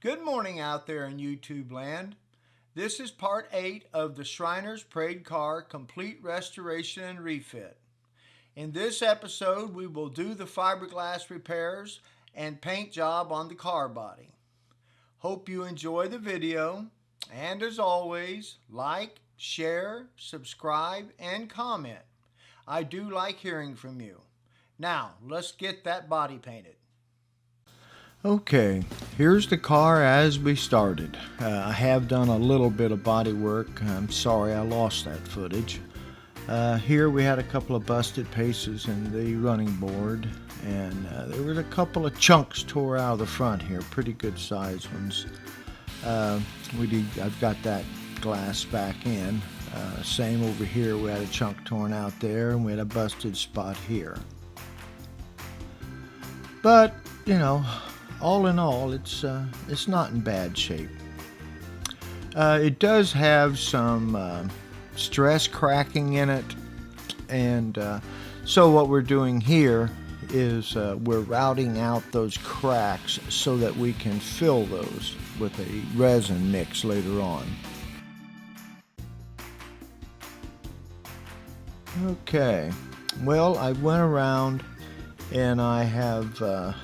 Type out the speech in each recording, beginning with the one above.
Good morning out there in YouTube land. This is part 8 of the Shriner's Parade Car Complete Restoration and Refit. In this episode, we will do the fiberglass repairs and paint job on the car body. Hope you enjoy the video, and as always, like, share, subscribe, and comment. I do like hearing from you. Now, let's get that body painted. Okay, here's the car as we started. I have done a little bit of body work. I'm sorry I lost that footage. Here we had a couple of busted pieces in the running board, and there was a couple of chunks tore out of the front here, pretty good size ones. I've got that glass back in. Same over here, we had a chunk torn out there, and we had a busted spot here. But, you know, all in all, it's not in bad shape. It does have some stress cracking in it, and so what we're doing here is we're routing out those cracks so that we can fill those with a resin mix later on. Okay, well, I went around and I have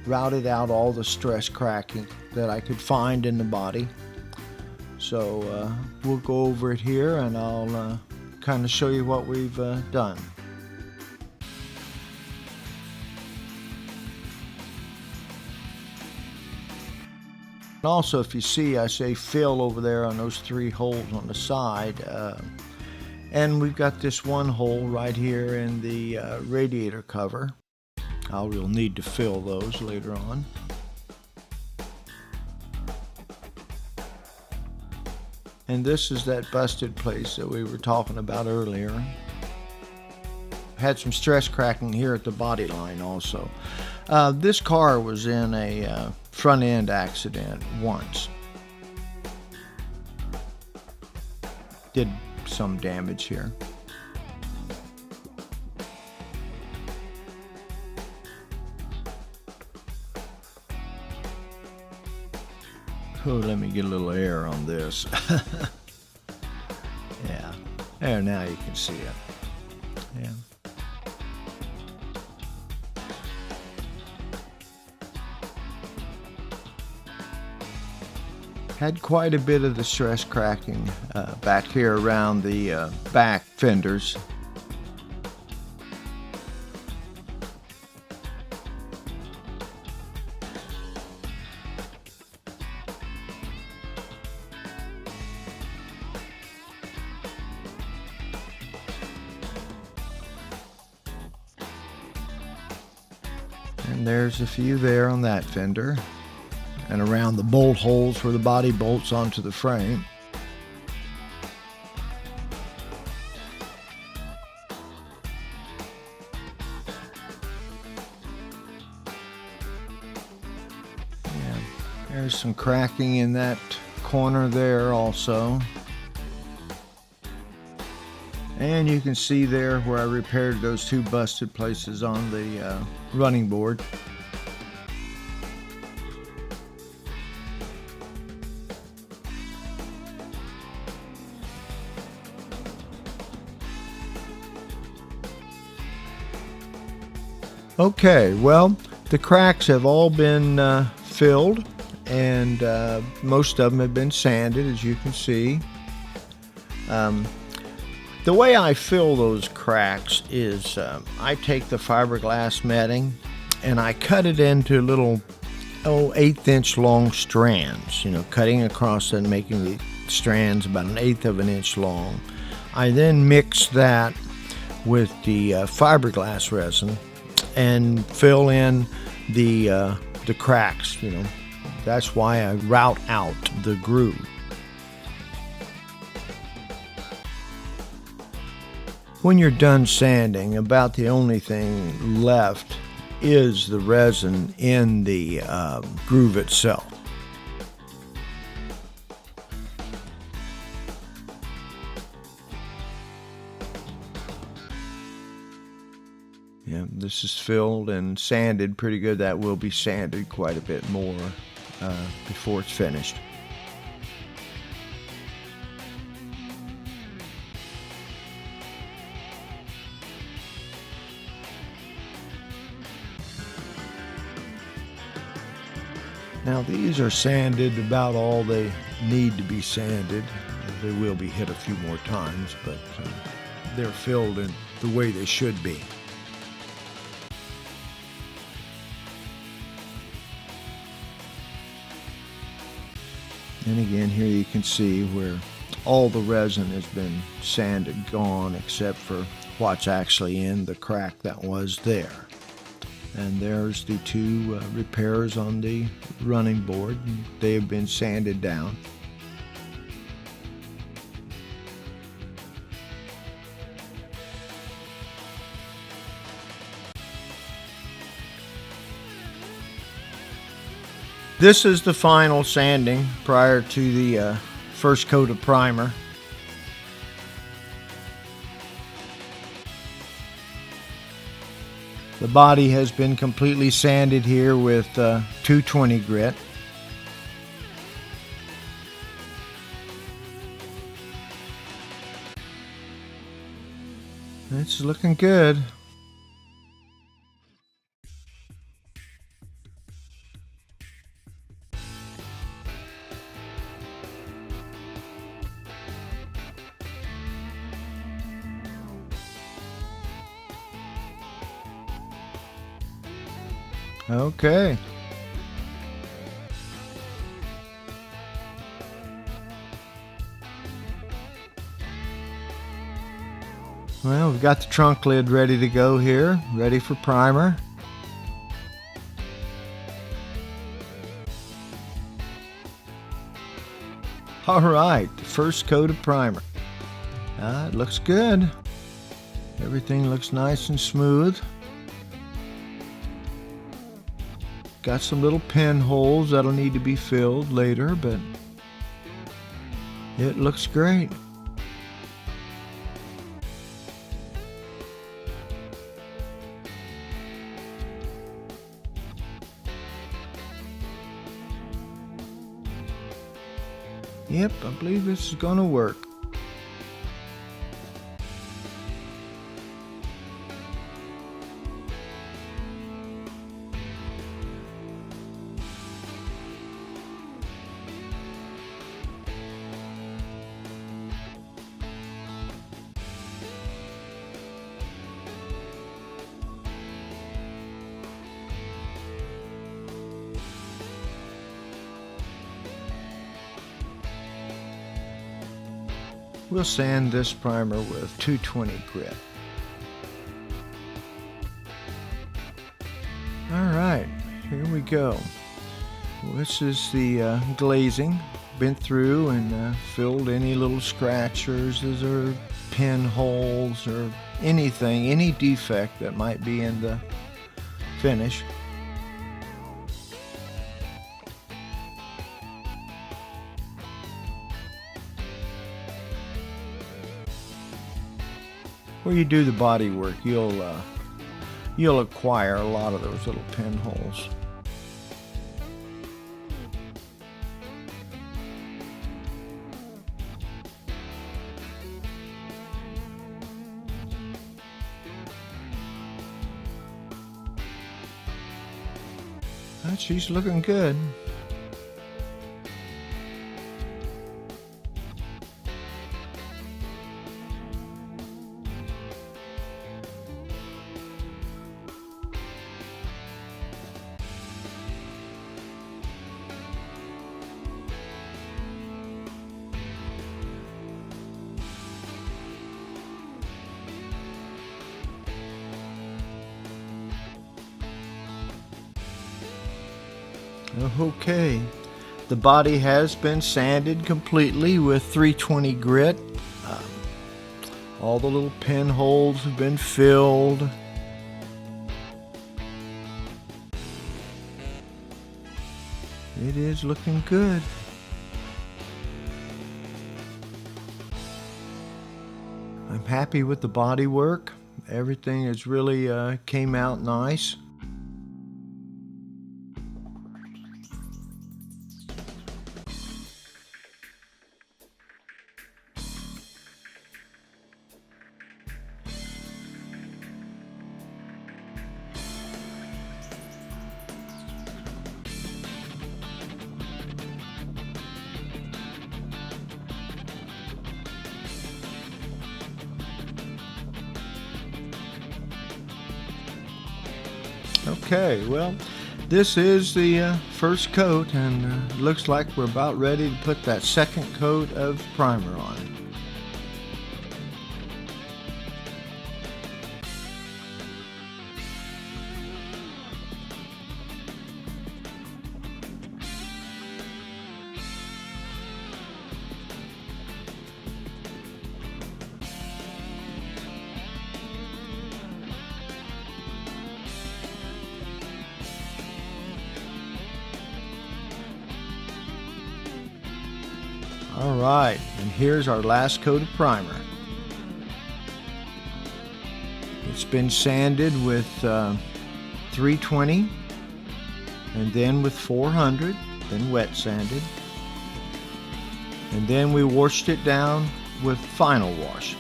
routed out all the stress cracking that I could find in the body. So we'll go over it here and I'll kind of show you what we've done. And also, if you see, I say fill over there on those 3 holes on the side. And we've got this one hole right here in the radiator cover. We'll need to fill those later on. And this is that busted place that we were talking about earlier. Had some stress cracking here at the body line also. This car was in a front end accident once. Did some damage here. Oh, let me get a little air on this. Yeah, there, now you can see it. Yeah. Had quite a bit of the stress cracking back here around the back fenders. And there's a few there on that fender, and around the bolt holes where the body bolts onto the frame. Yeah, there's some cracking in that corner there also. And you can see there where I repaired those 2 busted places on the running board. Okay, well, the cracks have all been filled, and most of them have been sanded, as you can see. The way I fill those cracks is I take the fiberglass matting and I cut it into little 1/8 long strands, you know, cutting across and making the strands about 1/8 of an inch long. I then mix that with the fiberglass resin and fill in the cracks, you know. That's why I route out the groove. When you're done sanding, about the only thing left is the resin in the groove itself. Yeah, this is filled and sanded pretty good. That will be sanded quite a bit more before it's finished. Now these are sanded about all they need to be sanded. They will be hit a few more times, but they're filled in the way they should be. And again, here you can see where all the resin has been sanded, gone, except for what's actually in the crack that was there. And there's the two repairs on the running board. They have been sanded down. This is the final sanding prior to the first coat of primer. The body has been completely sanded here with 220 grit. It's looking good. Okay. Well, we've got the trunk lid ready to go here, ready for primer. All right, the first coat of primer. It looks good. Everything looks nice and smooth. Got some little pinholes that'll need to be filled later, but it looks great. Yep, I believe this is gonna work. We'll sand this primer with 220 grit. All right, here we go. Well, this is the glazing. Been through and filled any little scratchers or pinholes or anything, any defect that might be in the finish. Where you do the body work, you'll acquire a lot of those little pinholes. She's looking good. Okay, the body has been sanded completely with 320 grit. All the little pinholes have been filled. It is looking good. I'm happy with the body work. Everything has really came out nice. Okay, well, this is the first coat, and looks like we're about ready to put that second coat of primer on. All right, and here's our last coat of primer. It's been sanded with 320 and then with 400, then wet sanded. And then we washed it down with final wash.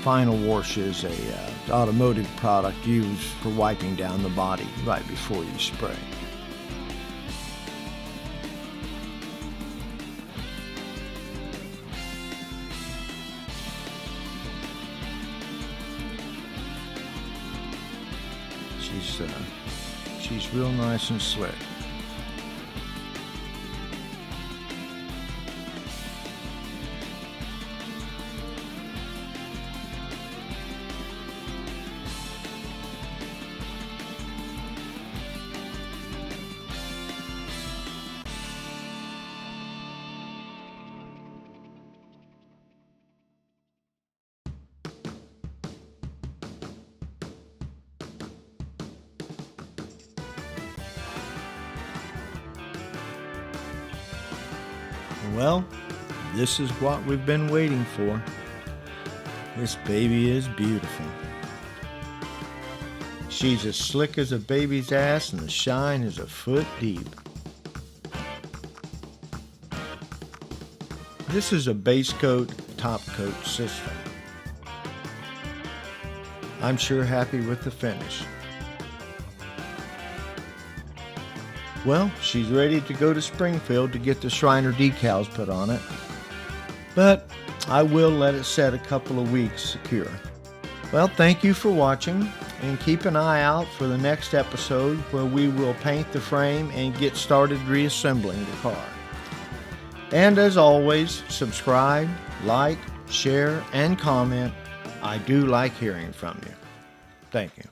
Final wash is a automotive product used for wiping down the body right before you spray. She's real nice and slick. Well, this is what we've been waiting for. This baby is beautiful. She's as slick as a baby's ass, and the shine is a foot deep. This is a base coat, top coat system. I'm sure happy with the finish. Well, she's ready to go to Springfield to get the Shriner decals put on it, but I will let it set a couple of weeks secure. Well, thank you for watching, and keep an eye out for the next episode where we will paint the frame and get started reassembling the car. And as always, subscribe, like, share, and comment. I do like hearing from you. Thank you.